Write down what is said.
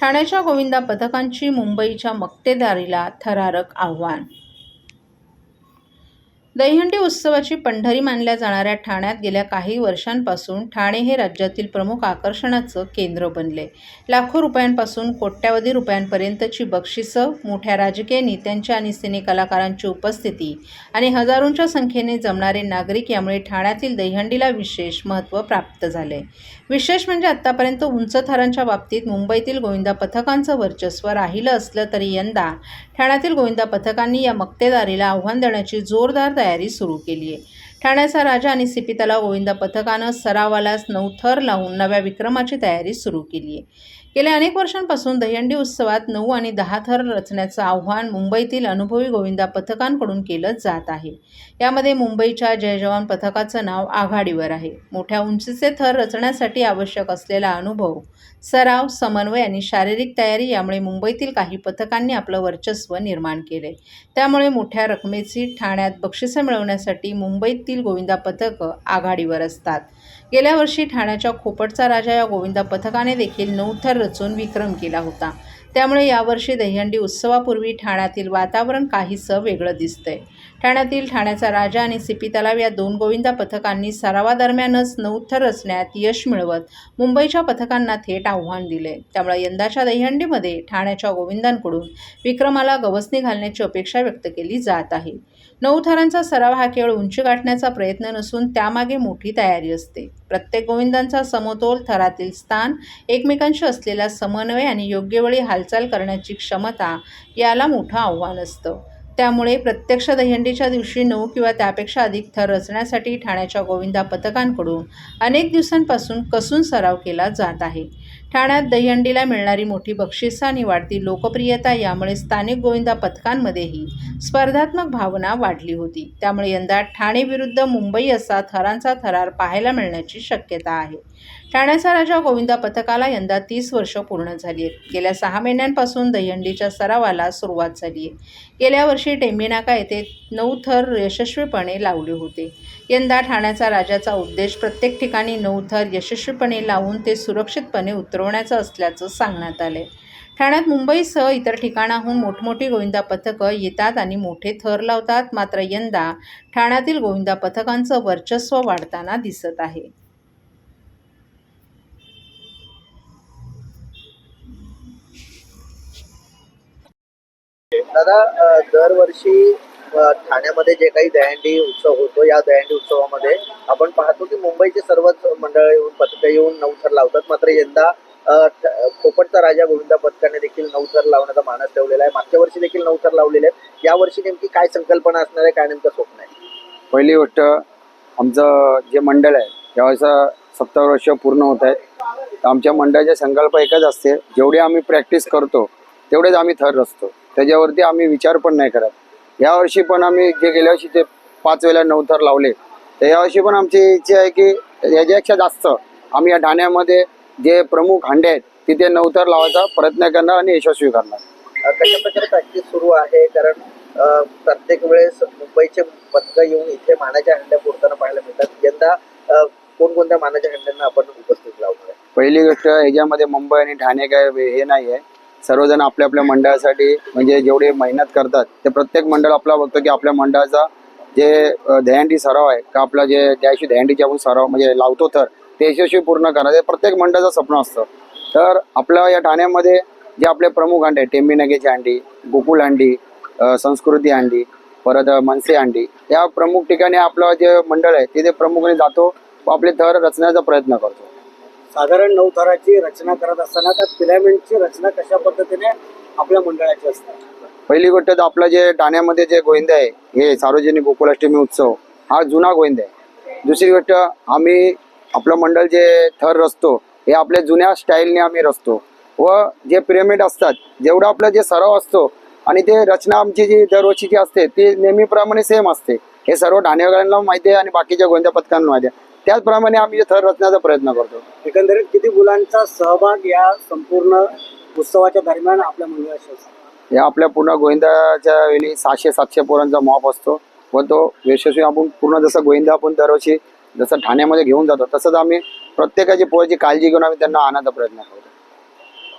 ठाण्याच्या गोविंदा पथकांची मुंबईच्या मक्तेदारीला थरारक आव्हान। दहीहंडी उत्सवाची पंढरी मानल्या जाणाऱ्या ठाण्यात गेल्या काही वर्षांपासून ठाणे हे राज्यातील प्रमुख आकर्षणाचं केंद्र बनले। लाखो रुपयांपासून कोट्यावधी रुपयांपर्यंतची बक्षिसं, मोठ्या राजकीय नेत्यांच्या आणि सिने कलाकारांची उपस्थिती आणि हजारोंच्या संख्येने जमणारे नागरिक यामुळे ठाण्यातील दहीहंडीला विशेष महत्त्व प्राप्त झाले। विशेष म्हणजे आत्तापर्यंत उंच थरांच्या बाबतीत मुंबईतील गोविंदा पथकांचं वर्चस्व राहिलं असलं तरी यंदा ठाण्यातील गोविंदा पथकांनी या मक्तेदारीला आव्हान देण्याची जोरदार तयारी सुरू केली आहे। ठाण्याचा राजा आणि सीपी तलाव गोविंदा पथकानं सरावालाच 9 थर लावून नव्या विक्रमाची तयारी सुरू केली आहे। गेल्या अनेक वर्षांपासून दहीहंडी उत्सवात 9 आणि 10 थर रचण्याचं आव्हान मुंबईतील अनुभवी गोविंदा पथकांकडून केलं जात आहे। यामध्ये मुंबईच्या जय जवान पथकाचं नाव आघाडीवर आहे। मोठ्या उंचीचे थर रचण्यासाठी आवश्यक असलेला अनुभव, सराव, समन्वय आणि शारीरिक तयारी यामुळे मुंबईतील काही पथकांनी आपलं वर्चस्व निर्माण केले। त्यामुळे मोठ्या रकमेची ठाण्यात बक्षिसं मिळवण्यासाठी मुंबईतील गोविंदा पथकं आघाडीवर असतात। गेल्या वर्षी ठाण्याच्या खोपटचा राजा या गोविंदा पथकाने देखील 9 थर रचून विक्रम केला होता। त्यामुळे यावर्षी दहीहंडी उत्सवापूर्वी ठाण्यातील वातावरण काहीसं वेगळं दिसतंय। ठाण्यातील ठाण्याचा राजा आणि सीपी तलाव या 2 गोविंदा पथकांनी सरावादरम्यानच 9 थर रचण्यात यश मिळवत मुंबईच्या पथकांना थेट आव्हान दिले। त्यामुळे यंदाच्या दहीहंडीमध्ये ठाण्याच्या गोविंदांकडून विक्रमाला गवसणी घालण्याची अपेक्षा व्यक्त केली जात आहे। 9 थरांचा सराव हा केवळ उंची गाठण्याचा प्रयत्न नसून त्यामागे मोठी तयारी असते। प्रत्येक गोविंदांचा समतोल थरातील स्थान, एकमेकांशी असलेला समन्वय आणि योग्य वेळी हालचाल करण्याची क्षमता याला मोठं आव्हान असतं। त्यामुळे प्रत्यक्ष दहीहंडीच्या दिवशी 9 किंवा त्यापेक्षा अधिक थर रचण्यासाठी ठाण्याच्या गोविंदा पथकांकडून अनेक दिवसांपासून कसून सराव केला जात आहे। ठाण्यात दहीहंडीला मिळणारी मोठी बक्षिसं आणि वाढती लोकप्रियता यामुळे स्थानिक गोविंदा पथकांमध्येही स्पर्धात्मक भावना वाढली होती। त्यामुळे यंदा ठाणे विरुद्ध मुंबई असा थरांचा थरार पाहायला मिळण्याची शक्यता आहे। ठाण्याचा राजा गोविंदा पथकाला यंदा 30 वर्ष पूर्ण झाली आहेत। गेल्या 6 महिन्यांपासून दहीहंडीच्या सरावाला सुरुवात झाली आहे। गेल्या वर्षी टेंभीनाका येथे 9 थर यशस्वीपणे लावले होते। यंदा ठाण्याचा राजाचा उद्देश प्रत्येक ठिकाणी 9 थर यशस्वीपणे लावून ते सुरक्षितपणे उतरवण्याचं असल्याचं सांगण्यात आलंय। ठाण्यात मुंबईसह इतर ठिकाणाहून मोठमोठी गोविंदा पथकं येतात आणि मोठे थर लावतात। मात्र यंदा ठाण्यातील गोविंदा पथकांचं वर्चस्व वाढताना दिसत आहे। दादा, दरवर्षी ठाण्यामध्ये जे काही दहीहंडी उत्सव होतो, या दहीहंडी उत्सवामध्ये आपण पाहतो की मुंबईचे सर्वच मंडळ येऊन पथकं येऊन 9 थर लावतात। मात्र यंदा खोपटचा राजा गोविंदा पथकाने देखील 9 थर लावण्याचा मानस ठेवलेला आहे। मागच्या वर्षी देखील 9 थर लावलेले आहेत। यावर्षी नेमकी काय संकल्पना असणार आहे, काय नेमकं स्वप्न आहे? पहिली गोष्ट, आमचं जे मंडळ आहे त्यावेळेस 70 वर्ष पूर्ण होत आहेत। तर आमच्या मंडळाची संकल्प एकच असते, जेवढी आम्ही प्रॅक्टिस करतो तेवढेच आम्ही थर रचतो, त्याच्यावरती आम्ही विचार पण नाही करत। यावर्षी पण आम्ही जे गेल्या वर्षी ते 5 वेळा 9 थर लावले, तर यावर्षी पण आमची इच्छा आहे की याच्यापेक्षा जास्त आम्ही या ठाण्यामध्ये जे प्रमुख हंडे आहेत तिथे 9 थर लावायचा प्रयत्न करणार आणि यशस्वी करणार। कशा प्रकारे प्रॅक्टिस सुरू आहे? कारण प्रत्येक वेळेस मुंबईचे पथकं येऊन इथे मानाच्या हंड्या फोडताना पाहायला मिळतात। यंदा कोणकोणत्या मानाच्या हंड्यांना आपण उपस्थित लावणार आहे? पहिली गोष्ट, ह्याच्यामध्ये मुंबई आणि ठाणे काय हे नाही आहे। सर्वजण आपल्या आपल्या मंडळासाठी म्हणजे जेवढे मेहनत करतात ते प्रत्येक मंडळ आपला बघतो की आपल्या मंडळाचा जे दहीहंडी सराव आहे का, आपला जे त्याशी दहीहंडीचे आपण सराव म्हणजे लावतो तर ते यशस्वी पूर्ण करण्याचं प्रत्येक मंडळाचं स्वप्न असतं। तर आपल्या या ठाण्यामध्ये जे आपले प्रमुख हंडे, टेंभीनाक्याची हंडी, गोकुळ हंडी, संस्कृती हंडी, परत मनसे हंडी, या प्रमुख ठिकाणी आपलं जे मंडळ आहे तिथे प्रमुखाने जातो व आपले थर रचण्याचा प्रयत्न करतो। साधारण 9 थराची रचना करत असताना त्या पिरॅमिडची रचना कशा पद्धतीने आपल्या मंडळाची असते? पहिली गोष्ट तर आपलं जे ठाण्यामध्ये जे गोविंदा आहे हे सार्वजनिक गोकुळाष्टमी उत्सव हा जुना गोविंदा आहे। दुसरी गोष्ट, आम्ही आपलं मंडळ जे थर रचतो हे आपल्या जुन्या स्टाईलने आम्ही रचतो व जे पिरॅमिड असतात जेवढं आपलं जे सराव असतो आणि ते रचना आमची जी दरवर्षीची असते ती नेहमीप्रमाणे सेम असते। हे सर्व ठाणेकरांना माहिती आहे आणि बाकीच्या गोविंदा पथकांना माहिती आहे। त्याचप्रमाणे आम्ही थर रचण्याचा प्रयत्न करतो। एकंदरीत किती मुलांचा सहभाग या संपूर्ण उत्सवाच्या दरम्यान आपल्या मंडळाशी असतो? या आपल्या पूर्ण गोविंदाच्या वेळी 600-700 पोरांचा मॉप असतो व तो यशस्वी आपण पूर्ण जसं गोविंदा आपण दरवर्षी जसं ठाण्यामध्ये घेऊन जातो तसंच आम्ही प्रत्येकाची पोराची काळजी घेऊन आम्ही त्यांना आणायचा प्रयत्न करतो।